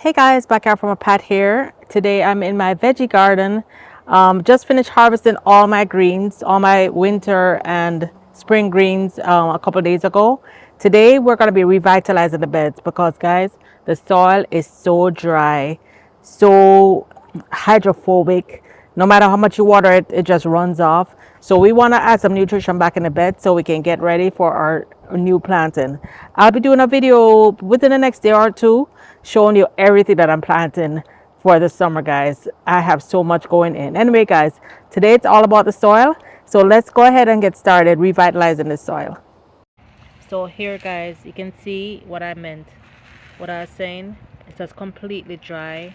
Hey guys, back out from a pat here. Today I'm in my veggie garden. Just finished harvesting all my greens, all my winter and spring greens a couple days ago. Today we're going to be revitalizing the beds because guys, the soil is so dry, so hydrophobic. No matter how much you water it, it just runs off. So we want to add some nutrition back in the bed so we can get ready for our new planting. I'll be doing a video within the next day or two showing you everything that I'm planting for the summer, guys. I have so much going in. Anyway, guys, today it's all about the soil. So let's go ahead and get started revitalizing the soil. So here, guys, you can see what I meant. What I was saying, it's just completely dry.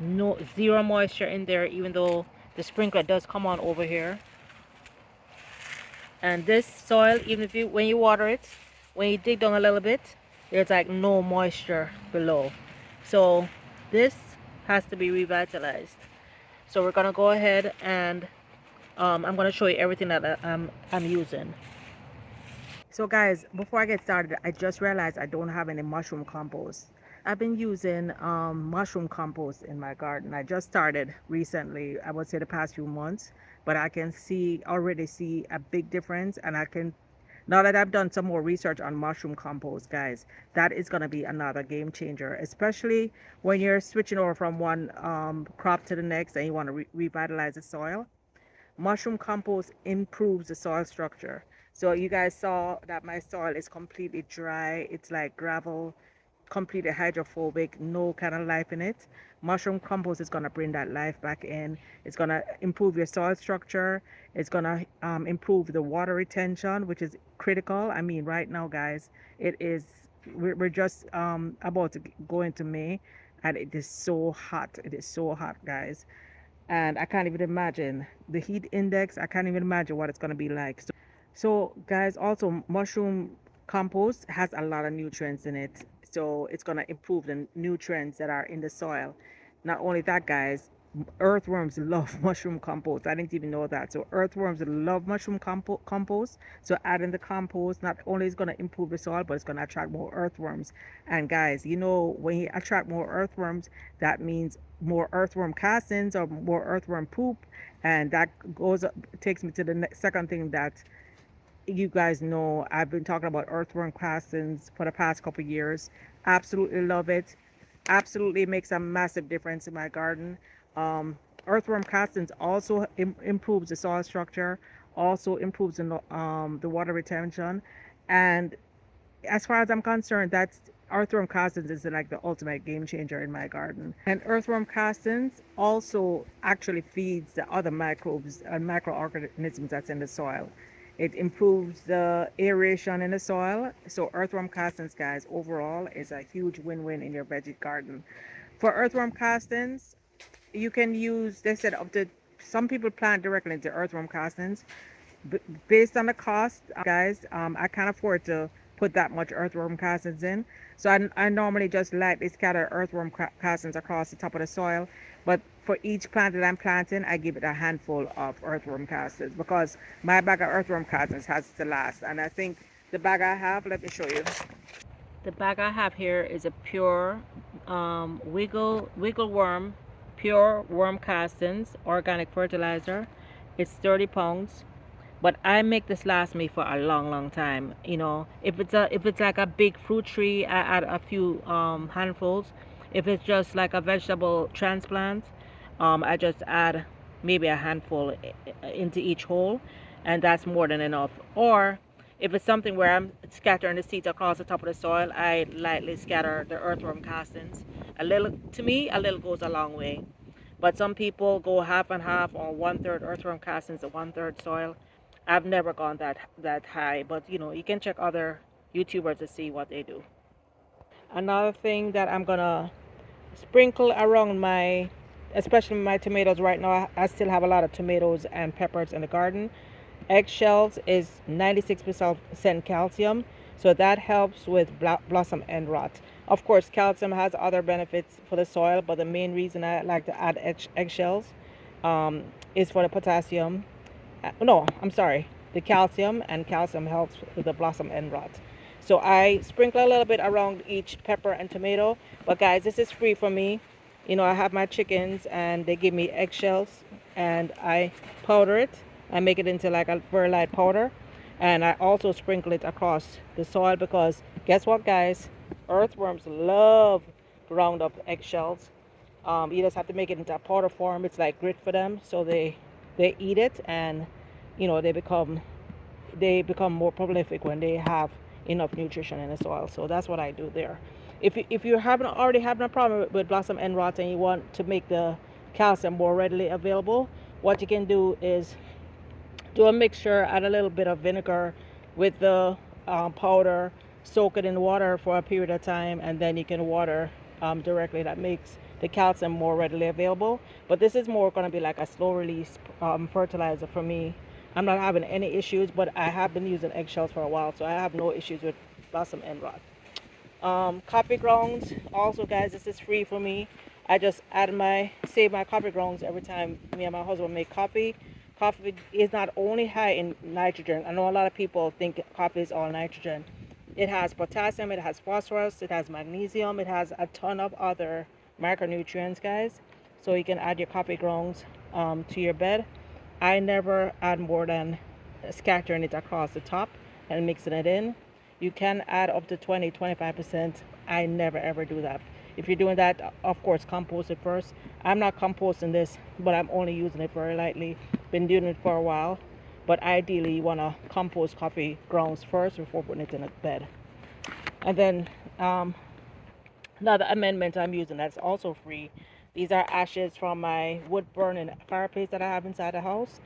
No, zero moisture in there, even though the sprinkler does come on over here. And this soil, even if you when you water it, when you dig down a little bit, there's like no moisture below. So this has to be revitalized. So we're gonna go ahead and I'm gonna show you everything that I'm using. So guys, before I get started, I just realized I don't have any mushroom compost. I've been using mushroom compost in my garden. I just started recently, I would say the past few months, but I can already see a big difference. And I can, now that I've done some more research on mushroom compost, guys, that is going to be another game changer, especially when you're switching over from one crop to the next and you want to revitalize the soil. Mushroom compost improves the soil structure. So you guys saw that my soil is completely dry. It's like gravel, completely hydrophobic, no kind of life in it. Mushroom compost is going to bring that life back in. It's going to improve your soil structure. It's going to improve the water retention, which is critical. I mean, right now, guys, it is, we're just about to go into May, and it is so hot. It is so hot, guys, and I can't even imagine the heat index. I can't even imagine what it's going to be like. So, guys, also mushroom compost has a lot of nutrients in it. So it's going to improve the nutrients that are in the soil. Not only that, guys, earthworms love mushroom compost. I didn't even know that. So earthworms love mushroom compost. So adding the compost not only is going to improve the soil, but it's going to attract more earthworms. And guys, you know, when you attract more earthworms, that means more earthworm castings or more earthworm poop. And that takes me to the second thing that you guys know. I've been talking about earthworm castings for the past couple of years. Absolutely love it. Absolutely makes a massive difference in my garden. Um, Earthworm castings also improves the soil structure, also improves the water retention, and as far as I'm concerned, that's earthworm castings is like the ultimate game changer in my garden. And earthworm castings also actually feeds the other microbes and microorganisms that's in the soil. It improves the aeration in the soil. So earthworm castings, guys, overall is a huge win-win in your veggie garden. For earthworm castings, you can use, they said up to, some people plant directly into earthworm castings. Based on the cost, guys, I can't afford to put that much earthworm castings in. So I normally just lightly scatter earthworm castings across the top of the soil. But for each plant that I'm planting, I give it a handful of earthworm castings because my bag of earthworm castings has to last. And I think the bag I have, let me show you. The bag I have here is a pure wiggle worm, pure worm castings, organic fertilizer. It's 30 pounds, but I make this last me for a long time. You know, if it's like a big fruit tree, I add a few handfuls. If it's just like a vegetable transplant, I just add maybe a handful into each hole, and that's more than enough. Or if it's something where I'm scattering the seeds across the top of the soil, I lightly scatter the earthworm castings. A little, to me, a little goes a long way. But some people go half and half, or one third earthworm castings and one third soil. I've never gone that high, but you know, you can check other YouTubers to see what they do. Another thing that I'm gonna sprinkle around my, especially my tomatoes right now, I still have a lot of tomatoes and peppers in the garden. Eggshells is 96% calcium, so that helps with blossom end rot. Of course, calcium has other benefits for the soil, but the main reason I like to add eggshells is for the potassium. No, I'm sorry, the calcium, and calcium helps with the blossom end rot. So I sprinkle a little bit around each pepper and tomato. But guys, this is free for me. You know, I have my chickens and they give me eggshells and I powder it. I make it into like a very light powder. And I also sprinkle it across the soil because guess what, guys? Earthworms love ground up eggshells. You just have to make it into a powder form. It's like grit for them, so they eat it, and you know they become more prolific when they have enough nutrition in the soil. So that's what I do there. If you haven't already having a problem with blossom end rot and you want to make the calcium more readily available, what you can do is do a mixture, add a little bit of vinegar with the powder, soak it in water for a period of time, and then you can water directly. That makes the calcium more readily available. But this is more going to be like a slow release fertilizer for me. I'm not having any issues, but I have been using eggshells for a while, so I have no issues with blossom end rot. Coffee grounds, also guys, this is free for me. I just save my coffee grounds every time me and my husband make coffee. Coffee is not only high in nitrogen. I know a lot of people think coffee is all nitrogen. It has potassium, it has phosphorus, it has magnesium, it has a ton of other micronutrients, guys. So you can add your coffee grounds to your bed. I never add more than scattering it across the top and mixing it in. You can add up to 20-25%. I never ever do that. If you're doing that, of course, compost it first. I'm not composting this, but I'm only using it very lightly. Been doing it for a while, but ideally you want to compost coffee grounds first before putting it in a bed. And then another amendment I'm using that's also free. These are ashes from my wood burning fireplace that I have inside the house.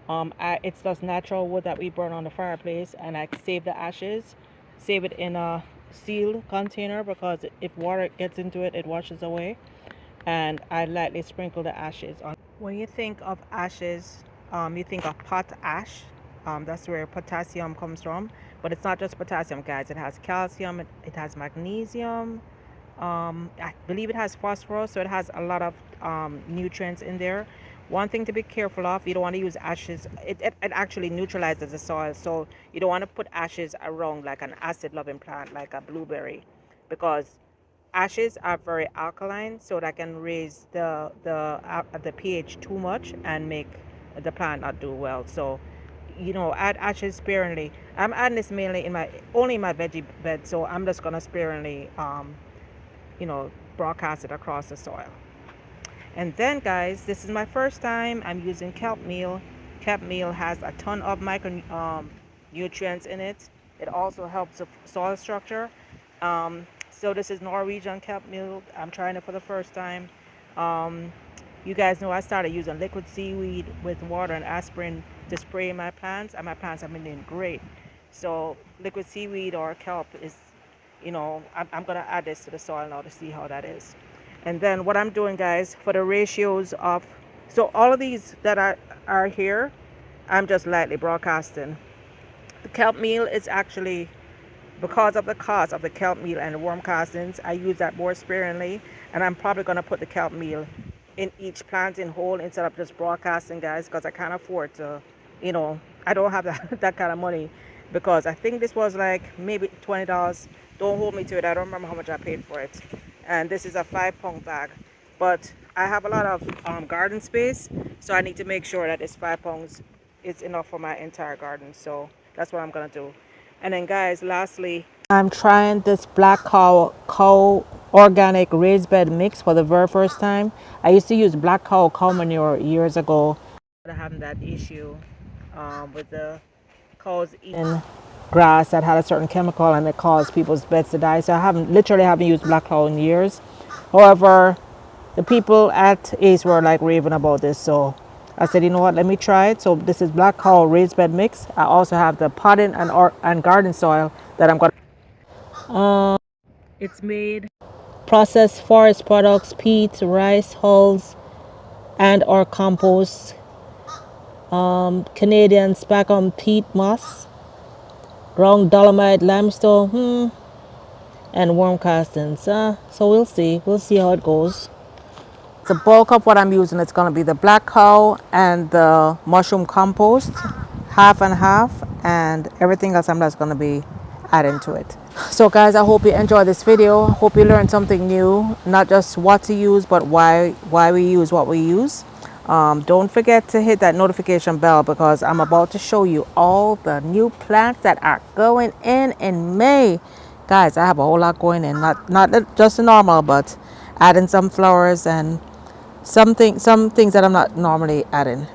It's just natural wood that we burn on the fireplace, and I save the ashes, save it in a sealed container because if water gets into it, it washes away. And I lightly sprinkle the ashes on. When you think of ashes, you think of pot ash. That's where potassium comes from. But it's not just potassium, guys. It has calcium, it has magnesium. I believe it has phosphorus, so it has a lot of nutrients in there. One thing to be careful of, you don't want to use ashes. It actually neutralizes the soil, so you don't want to put ashes around like an acid-loving plant like a blueberry, because ashes are very alkaline, so that can raise the pH too much and make the plant not do well. So add ashes sparingly. I'm adding this mainly in my only in my veggie bed, so I'm just gonna sparingly broadcast it across the soil. And then, guys, this is my first time I'm using kelp meal. Kelp meal has a ton of micro nutrients in it. It also helps the soil structure. So this is Norwegian kelp meal. I'm trying it for the first time. Um, you guys know I started using liquid seaweed with water and aspirin to spray my plants, and my plants have been doing great. So liquid seaweed or kelp is, I'm gonna add this to the soil now to see how that is. And then what I'm doing, guys, for the ratios of, so all of these that are here, I'm just lightly broadcasting. The kelp meal is actually, because of the cost of the kelp meal and the worm castings, I use that more sparingly, and I'm probably going to put the kelp meal in each planting hole instead of just broadcasting, guys, because I can't afford to, I don't have that kind of money, because I think this was like maybe $20. Don't hold me to it. I don't remember how much I paid for it. And this is a 5-pound bag, but I have a lot of garden space, so I need to make sure that this 5 pounds is enough for my entire garden. So that's what I'm gonna do. And then, guys, lastly, I'm trying this black cow organic raised bed mix for the very first time. I used to use black cow manure years ago. Having that issue with the cows eating grass that had a certain chemical and it caused people's beds to die. So I haven't used black cow in years. However, the people at Ace were like raving about this, so I said, you know what, let me try it. So this is black cow raised bed mix. I also have the potting and garden soil that I'm gonna. It's made processed forest products, peat, rice hulls, and or compost. Canadian sphagnum peat moss, ground dolomite limestone, and worm castings. So we'll see. We'll see how it goes. The bulk of what I'm using is going to be the black cow and the mushroom compost, half and half, and everything else I'm just going to be adding to it. So guys, I hope you enjoyed this video. Hope you learned something new, not just what to use, but why we use what we use. Don't forget to hit that notification bell because I'm about to show you all the new plants that are going in May. Guys, I have a whole lot going in, not just the normal, but adding some flowers and some things that I'm not normally adding.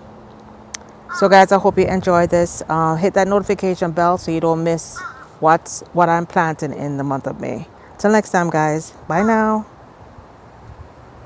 So guys, I hope you enjoyed this. Hit that notification bell so you don't miss what I'm planting in the month of May. Till next time guys, bye now.